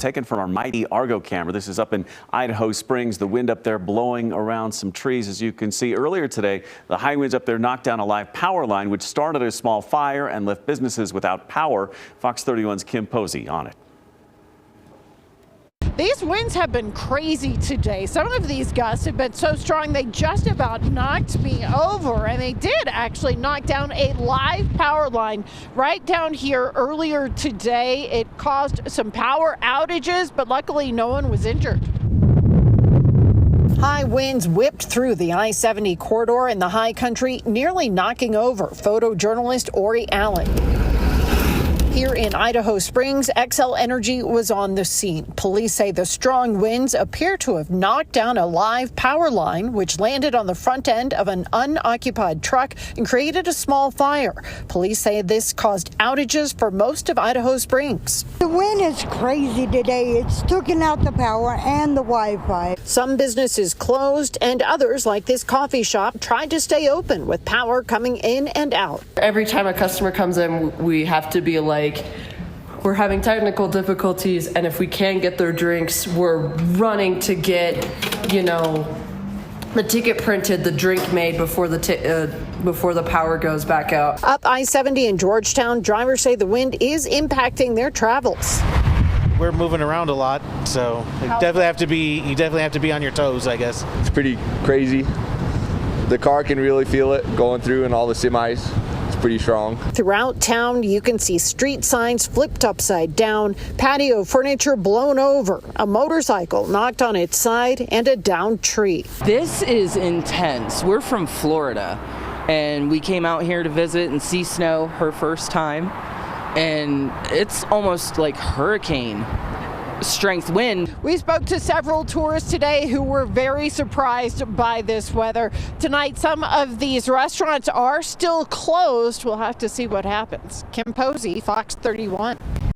taken from our mighty Argo camera. This is up in Idaho Springs. The wind up there blowing around some trees, as you can see. Earlier today, the high winds up there knocked down a live power line, which started a small fire and left businesses without power. Fox 31's Kim Posey on it. These winds have been crazy today. Some of these gusts have been so strong they just about knocked me over, and they did actually knock down a live power line right down here earlier today. It caused some power outages, but luckily no one was injured. High winds whipped through the I-70 corridor in the high country, nearly knocking over photojournalist Ori Allen. Here in Idaho Springs, Xcel Energy was on the scene. Police say the strong winds appear to have knocked down a live power line, which landed on the front end of an unoccupied truck and created a small fire. Police say this caused outages for most of Idaho Springs. The wind is crazy today. It's taken out the power and the Wi-Fi. Some businesses closed, and others, like this coffee shop, tried to stay open with power coming in and out. Every time a customer comes in, we have to be like, we're having technical difficulties, and if we can't get their drinks, we're running to get, the ticket printed, the drink made before the power goes back out. Up I-70 in Georgetown, drivers say the wind is impacting their travels. We're moving around a lot, so you definitely have to be on your toes, I guess. It's pretty crazy. The car can really feel it going through, and all the semis. Pretty strong. Throughout town, you can see street signs flipped upside down, patio furniture blown over, a motorcycle knocked on its side, and a downed tree. This is intense. We're from Florida, and we came out here to visit and see snow her first time, and it's almost like hurricane strength wind. We spoke to several tourists today who were very surprised by this weather. Tonight, some of these restaurants are still closed. We'll have to see what happens. Kim Posey, Fox 31.